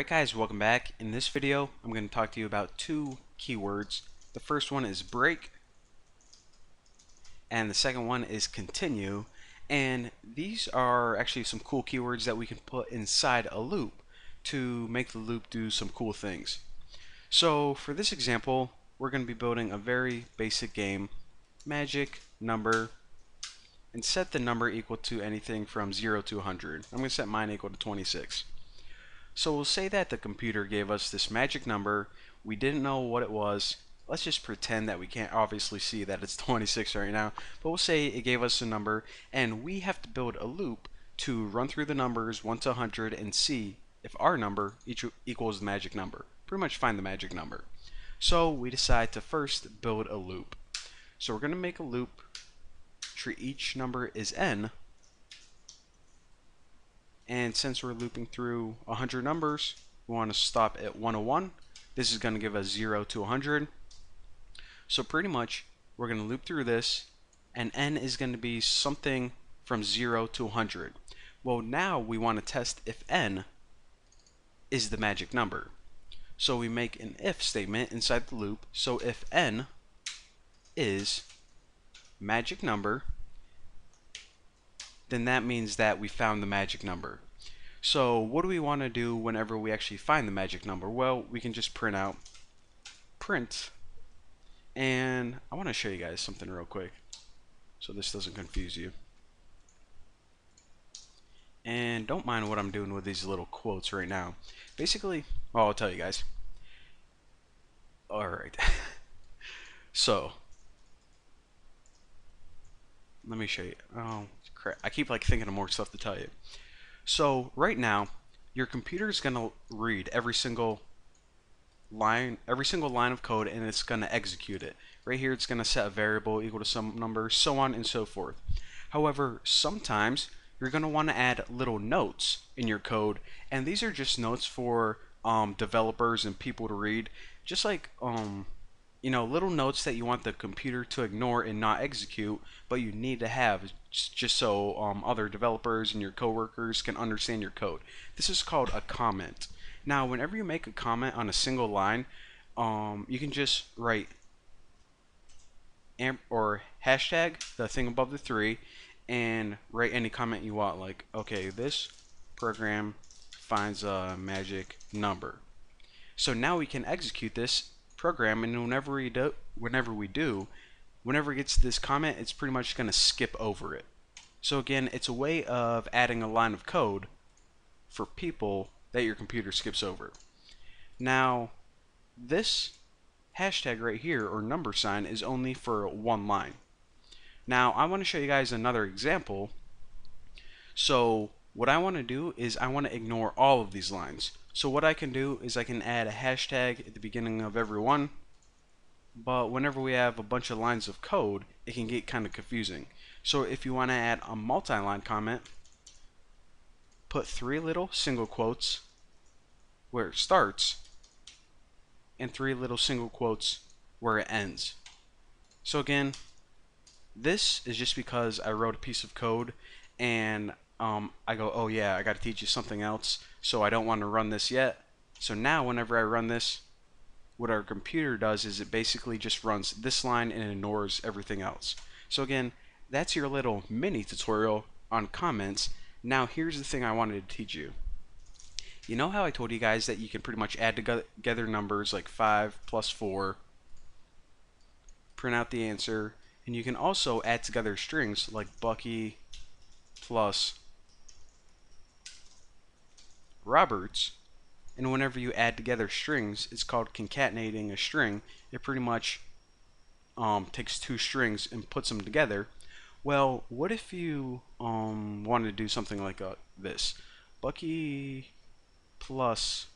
Alright guys, welcome back. In this video, I'm going to talk to you about two keywords. The first one is break, and the second one is continue. And these are actually some cool keywords that we can put inside a loop to make the loop do some cool things. So for this example, we're going to be building a very basic game, magic number, and set the number equal to anything from 0 to 100. I'm going to set mine equal to 26. So we'll say that the computer gave us this magic number. We didn't know what it was. Let's just pretend that we can't obviously see that it's 26 right now. But we'll say it gave us a number, and we have to build a loop to run through the numbers 1 to 100 and see if our number equals the magic number. Pretty much find the magic number. So we decide to first build a loop. So we're going to make a loop. Treat each number is n. And since we're looping through 100 numbers, we want to stop at 101. This is going to give us 0 to 100. So pretty much, we're going to loop through this, and n is going to be something from 0 to 100. Well, now we want to test if n is the magic number. So we make an if statement inside the loop. So if n is magic number, then that means that we found the magic number. So what do we want to do whenever we actually find the magic number? Well, we can just print out print, and I want to show you guys something real quick so this doesn't confuse you. And don't mind what I'm doing with these little quotes right now. Basically, well, I'll tell you guys. Alright. So let me show you. Oh crap, I keep like thinking of more stuff to tell you. So right now, your computer is gonna read every single line of code, and it's gonna execute it. Right here, it's gonna set a variable equal to some number, so on and so forth. However, sometimes you're gonna want to add little notes in your code, and these are just notes for developers and people to read, just like you know, little notes that you want the computer to ignore and not execute, but you need to have just so other developers and your coworkers can understand your code. This is called a comment. Now, whenever you make a comment on a single line, you can just write amp or hashtag, the thing above the 3, and write any comment you want, like, okay, this program finds a magic number. So now we can execute this program, and whenever it gets to this comment, it's pretty much going to skip over it. So again, it's a way of adding a line of code for people that your computer skips over. Now, this hashtag right here, or number sign, is only for one line. Now, I want to show you guys another example. So what I want to do is I want to ignore all of these lines. So what I can do is I can add a hashtag at the beginning of every one, but whenever we have a bunch of lines of code, it can get kind of confusing. So if you want to add a multi-line comment, put 3 little single quotes where it starts and 3 little single quotes where it ends. So again, this is just because I wrote a piece of code and I go, oh yeah, I got to teach you something else, so I don't want to run this yet. So now whenever I run this, what our computer does is it basically just runs this line and ignores everything else. So again, that's your little mini tutorial on comments. Now here's the thing I wanted to teach you. You know how I told you guys that you can pretty much add together numbers like 5 plus 4, print out the answer, and you can also add together strings like Bucky plus Roberts, and whenever you add together strings, it's called concatenating a string. It pretty much takes 2 strings and puts them together. Well, what if you wanted to do something like this? Bucky plus,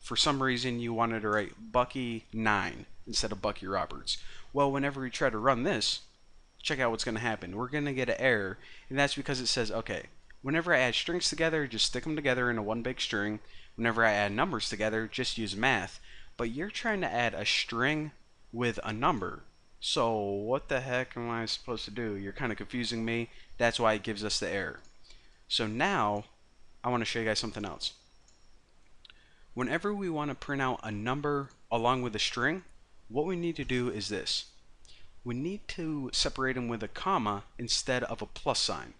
for some reason you wanted to write Bucky 9 instead of Bucky Roberts. Well, whenever we try to run this, check out what's going to happen. We're going to get an error, and that's because it says, okay, whenever I add strings together, just stick them together in a one big string. Whenever I add numbers together, just use math. But you're trying to add a string with a number. So what the heck am I supposed to do? You're kind of confusing me. That's why it gives us the error. So now I want to show you guys something else. Whenever we want to print out a number along with a string, what we need to do is this. We need to separate them with a comma instead of a plus sign.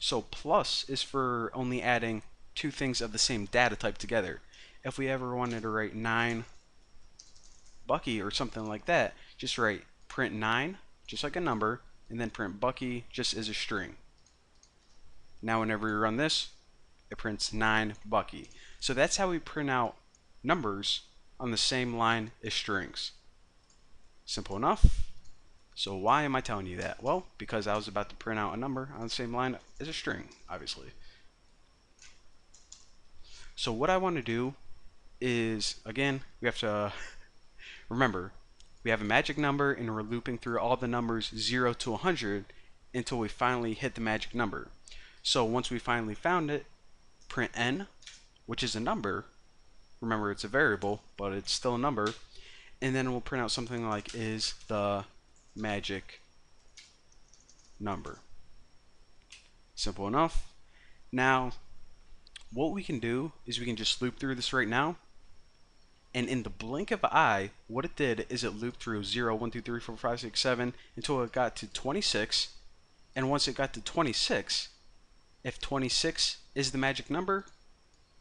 So plus is for only adding two things of the same data type together. If we ever wanted to write 9 Bucky or something like that, just write print 9, just like a number, and then print Bucky just as a string. Now whenever we run this, it prints 9 Bucky. So that's how we print out numbers on the same line as strings. Simple enough. So why am I telling you that? Well, because I was about to print out a number on the same line as a string, obviously. So what I want to do is, again, we have to remember, we have a magic number and we're looping through all the numbers 0 to 100 until we finally hit the magic number. So once we finally found it, print n, which is a number. Remember, it's a variable, but it's still a number. And then we'll print out something like is the magic number. Simple enough. Now, what we can do is we can just loop through this right now. And in the blink of an eye, what it did is it looped through 0, 1, 2, 3, 4, 5, 6, 7 until it got to 26. And once it got to 26, if 26 is the magic number,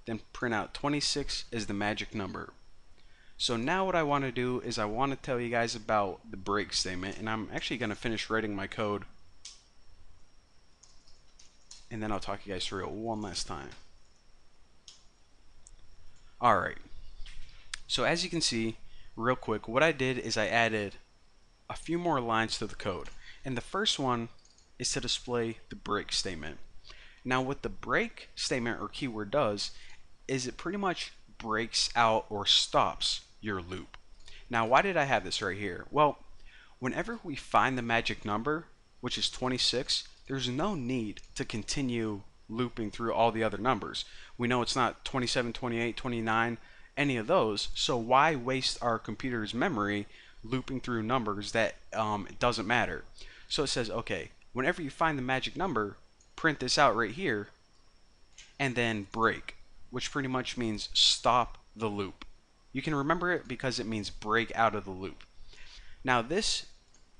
then print out 26 is the magic number. So now what I want to do is I want to tell you guys about the break statement, and I'm actually going to finish writing my code, and then I'll talk you guys through it one last time. Alright, so as you can see, real quick, what I did is I added a few more lines to the code, and the first one is to display the break statement. Now what the break statement or keyword does is it pretty much breaks out or stops your loop. Now why did I have this right here? Well, whenever we find the magic number, which is 26, there's no need to continue looping through all the other numbers. We know it's not 27, 28, 29, any of those, so why waste our computer's memory looping through numbers that it doesn't matter. So it says, okay, whenever you find the magic number, print this out right here, and then break, which pretty much means stop the loop. You can remember it because it means break out of the loop. Now this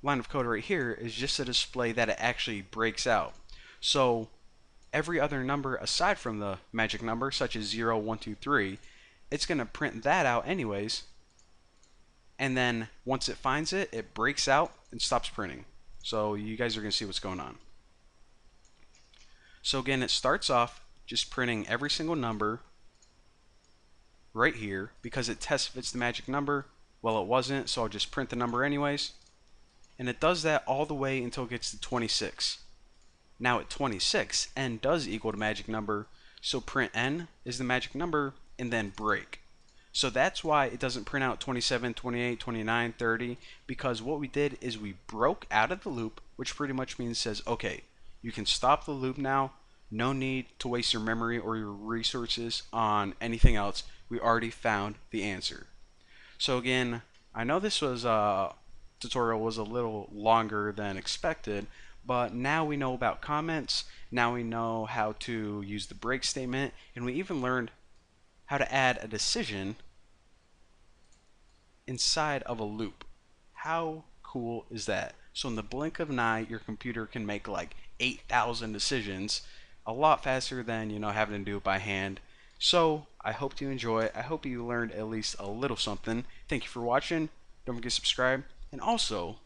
line of code right here is just to display that it actually breaks out. So every other number aside from the magic number, such as 0, 1, 2, 3, it's going to print that out anyways, and then once it finds it, it breaks out and stops printing. So you guys are going to see what's going on. So again, it starts off just printing every single number right here because it tests if it's the magic number. Well, it wasn't, so I'll just print the number anyways. And it does that all the way until it gets to 26. Now at 26, n does equal the magic number, so print n is the magic number and then break. So that's why it doesn't print out 27, 28, 29, 30, because what we did is we broke out of the loop, which pretty much means says, okay, you can stop the loop now. No need to waste your memory or your resources on anything else. We already found the answer. So again, I know this tutorial was a little longer than expected, but now we know about comments. Now we know how to use the break statement, and we even learned how to add a decision inside of a loop. How cool is that? So in the blink of an eye, your computer can make like 8,000 decisions a lot faster than, having to do it by hand. So I hope you enjoy it. I hope you learned at least a little something. Thank you for watching. Don't forget to subscribe. And also,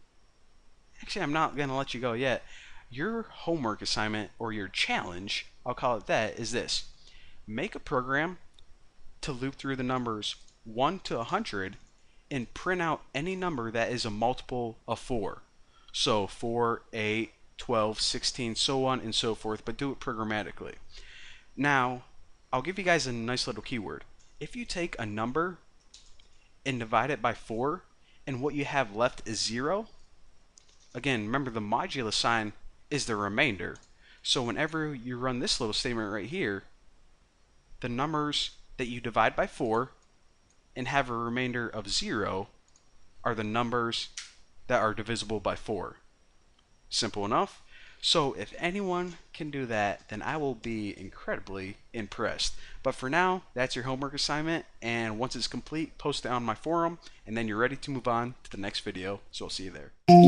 actually, I'm not going to let you go yet. Your homework assignment, or your challenge, I'll call it that, is this. Make a program to loop through the numbers 1 to 100 and print out any number that is a multiple of 4. So 4, 8, 12, 16, so on and so forth, but do it programmatically. Now, I'll give you guys a nice little keyword. If you take a number and divide it by 4, and what you have left is 0, again, remember the modulus sign is the remainder. So whenever you run this little statement right here, the numbers that you divide by 4 and have a remainder of 0 are the numbers that are divisible by 4. Simple enough. So if anyone can do that, then I will be incredibly impressed. But for now, that's your homework assignment, and once it's complete, post it on my forum, and then you're ready to move on to the next video, so I'll see you there.